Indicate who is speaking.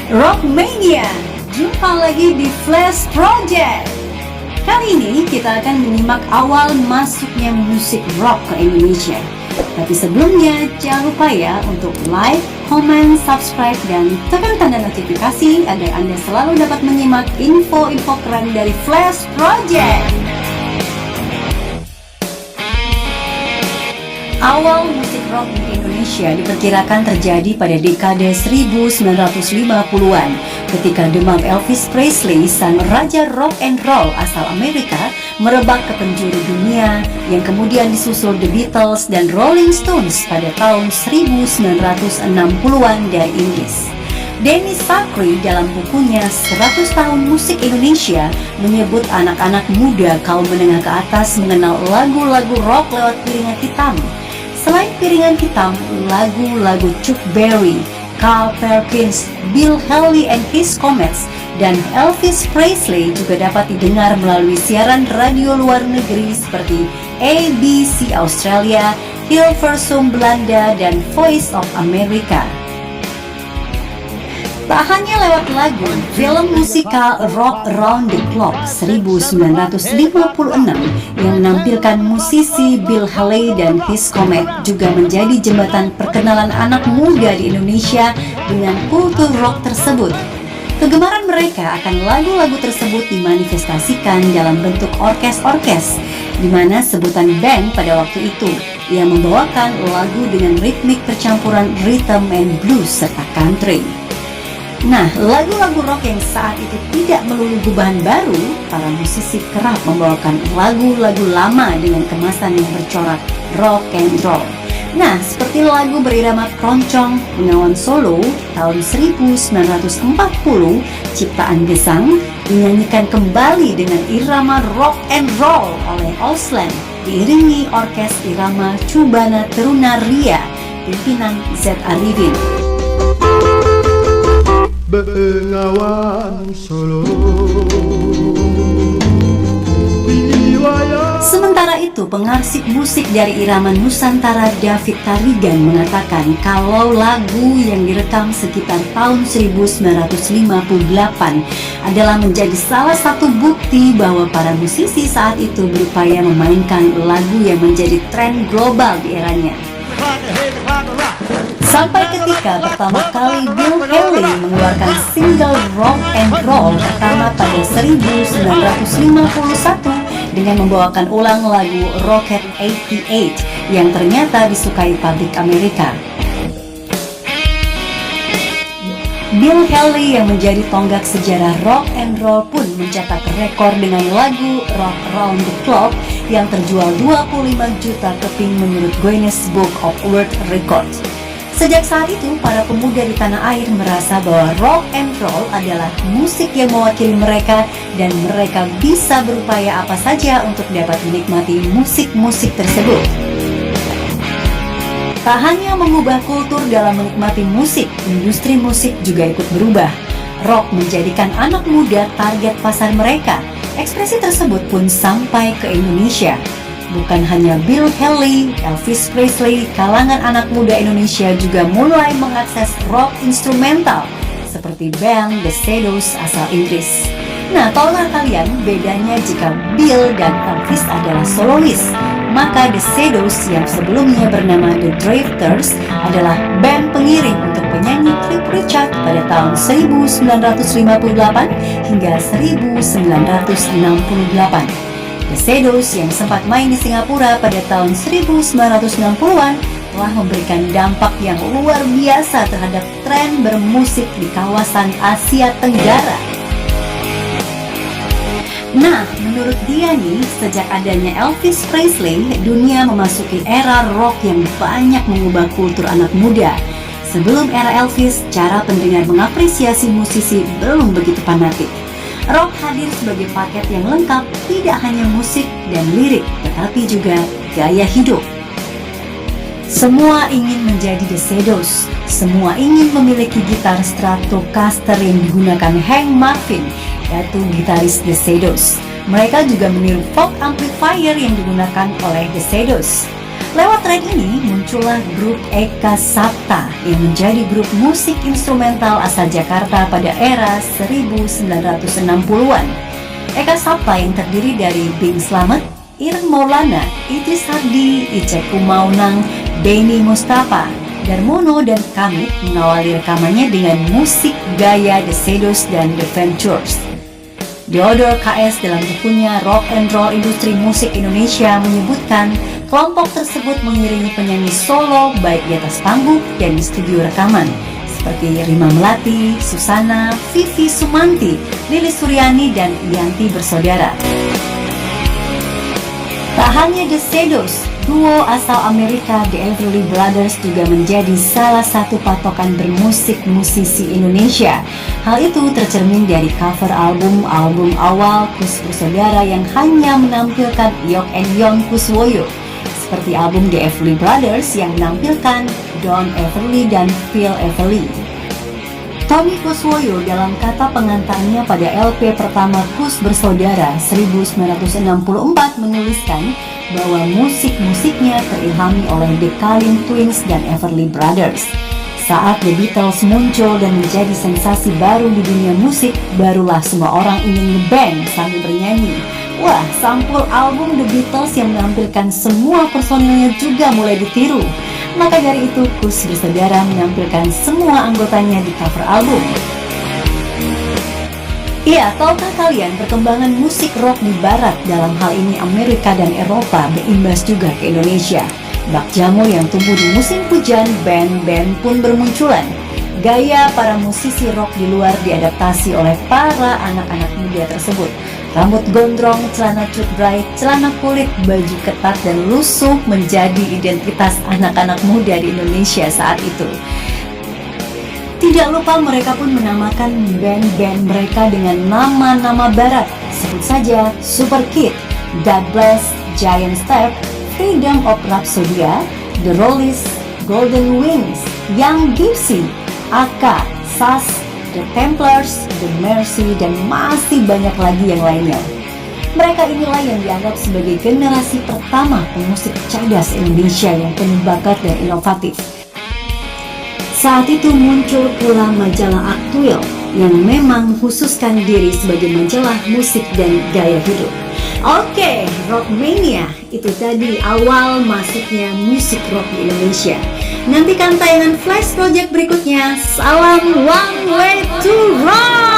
Speaker 1: Rockmania, jumpa lagi di Flash Project. Kali ini kita akan menyimak awal masuknya musik rock ke Indonesia. Tapi sebelumnya, jangan lupa ya untuk like, comment, subscribe, dan tekan tanda notifikasi agar Anda selalu dapat menyimak info-info keren dari Flash Project. Awal musik rock di Indonesia diperkirakan terjadi pada dekade 1950-an ketika demam Elvis Presley, sang raja rock and roll asal Amerika, merebak ke penjuru dunia, yang kemudian disusul The Beatles dan Rolling Stones pada tahun 1960-an dari Inggris. Dennis Sakri dalam bukunya 100 Tahun Musik Indonesia menyebut anak-anak muda kaum menengah ke atas mengenal lagu-lagu rock lewat piringan hitam. Selain piringan hitam, lagu-lagu Chuck Berry, Carl Perkins, Bill Haley and His Comets, dan Elvis Presley juga dapat didengar melalui siaran radio luar negeri seperti ABC Australia, Hilversum Belanda, dan Voice of America. Tak hanya lewat lagu, film musikal Rock Around the Clock 1956 yang menampilkan musisi Bill Haley dan His Comet juga menjadi jembatan perkenalan anak muda di Indonesia dengan kultur rock tersebut. Kegemaran mereka akan lagu-lagu tersebut dimanifestasikan dalam bentuk orkes-orkes, di mana sebutan band pada waktu itu yang membawakan lagu dengan ritmik percampuran rhythm and blues serta country. Nah, lagu-lagu rock yang saat itu tidak melulu gubahan baru, para musisi kerap membawakan lagu-lagu lama dengan kemasan yang bercorak rock and roll. Nah, seperti lagu berirama Keroncong Bengawan Solo tahun 1940, ciptaan Gesang, dinyanyikan kembali dengan irama rock and roll oleh Osland, diiringi orkes irama Cubana Teruna Ria, pimpinan Z. Arifin.
Speaker 2: Bengawan Solo.
Speaker 1: Sementara itu, pengarsip musik dari irama Nusantara David Tarigan mengatakan kalau lagu yang direkam sekitar tahun 1958 adalah menjadi salah satu bukti bahwa para musisi saat itu berupaya memainkan lagu yang menjadi tren global di eranya. Sampai ketika pertama kali Bill Haley mengeluarkan single rock and roll pertama pada 1951 dengan membawakan ulang lagu Rocket 88 yang ternyata disukai publik Amerika. Bill Haley yang menjadi tonggak sejarah rock and roll pun mencetak rekor dengan lagu Rock Around the Clock yang terjual 25 juta keping menurut Guinness Book of World Records. Sejak saat itu, para pemuda di tanah air merasa bahwa rock and roll adalah musik yang mewakili mereka dan mereka bisa berupaya apa saja untuk dapat menikmati musik-musik tersebut. Tak hanya mengubah kultur dalam menikmati musik, industri musik juga ikut berubah. Rock menjadikan anak muda target pasar mereka. Ekspresi tersebut pun sampai ke Indonesia. Bukan hanya Bill Haley, Elvis Presley, kalangan anak muda Indonesia juga mulai mengakses rock instrumental seperti band The Shadows asal Inggris. Nah, tahukah kalian bedanya jika Bill dan Elvis adalah solois? Maka The Shadows yang sebelumnya bernama The Drifters adalah band pengiring untuk penyanyi Cliff Richard pada tahun 1958 hingga 1968. The Shadows yang sempat main di Singapura pada tahun 1960-an telah memberikan dampak yang luar biasa terhadap tren bermusik di kawasan Asia Tenggara. Nah, menurut dia nih, sejak adanya Elvis Presley, dunia memasuki era rock yang banyak mengubah kultur anak muda. Sebelum era Elvis, cara pendengar mengapresiasi musisi belum begitu fanatik. Rock hadir sebagai paket yang lengkap, tidak hanya musik dan lirik, tetapi juga gaya hidup. Semua ingin menjadi The Shadows. Semua ingin memiliki gitar Stratocaster yang digunakan Hank Marvin, yaitu gitaris The Shadows. Mereka juga meniru folk amplifier yang digunakan oleh The Shadows. Lewat tren ini muncullah grup Eka Sapta yang menjadi grup musik instrumental asal Jakarta pada era 1960-an. Eka Sapta yang terdiri dari Bing Slamet, Ireng Maulana, Idris Hardi, Ice Kumaunang, Benny Mustafa, Darmono dan Kamit mengawali rekamannya dengan musik gaya The Shadows dan The Ventures. Theodore KS dalam bukunya Rock and Roll Industri Musik Indonesia menyebutkan kelompok tersebut mengiringi penyanyi solo baik di atas panggung dan di studio rekaman seperti Rima Melati, Susana, Vivi Sumanti, Lilis Suryani, dan Yanti bersaudara. Tak hanya The Shadows, duo asal Amerika The Everly Brothers juga menjadi salah satu patokan bermusik musisi Indonesia. Hal itu tercermin dari cover album awal Kus Bersaudara yang hanya menampilkan Yok and Yon Kuswoyo, seperti album The Everly Brothers yang menampilkan Don Everly dan Phil Everly. Tommy Kuswoyo dalam kata pengantarnya pada LP pertama Kus Bersaudara 1964 menuliskan bahwa musik-musiknya terilhami oleh The Kalin Twins dan Everly Brothers. Saat The Beatles muncul dan menjadi sensasi baru di dunia musik, barulah semua orang ingin ngeband sambil bernyanyi. Wah, sampul album The Beatles yang menampilkan semua personilnya juga mulai ditiru. Maka dari itu, Kus Bersaudara menampilkan semua anggotanya di cover album. Iya, tahukah kalian perkembangan musik rock di barat, dalam hal ini Amerika dan Eropa, berimbas juga ke Indonesia. Bak jamur yang tumbuh di musim hujan, band-band pun bermunculan. Gaya para musisi rock di luar diadaptasi oleh para anak-anak muda tersebut. Rambut gondrong, celana cut bright, celana kulit, baju ketat, dan lusuh menjadi identitas anak-anak muda di Indonesia saat itu. Tidak lupa mereka pun menamakan band-band mereka dengan nama-nama barat. Sebut saja Super Kid, God Bless, Giant Step, Freedom of Rhapsodia, The Rollies, Golden Wings, Young Gypsy, Aka, Sas, The Templars, The Mercy, dan masih banyak lagi yang lainnya. Mereka inilah yang dianggap sebagai generasi pertama pemusik cadas Indonesia yang penuh bakat dan inovatif. Saat itu muncul pula majalah Aktuil yang memang mengkhususkan diri sebagai majalah musik dan gaya hidup. Oke, Rockmania, itu tadi awal masuknya musik rock di Indonesia. Nantikan tayangan Flash Project berikutnya. Salam One Way to Rock!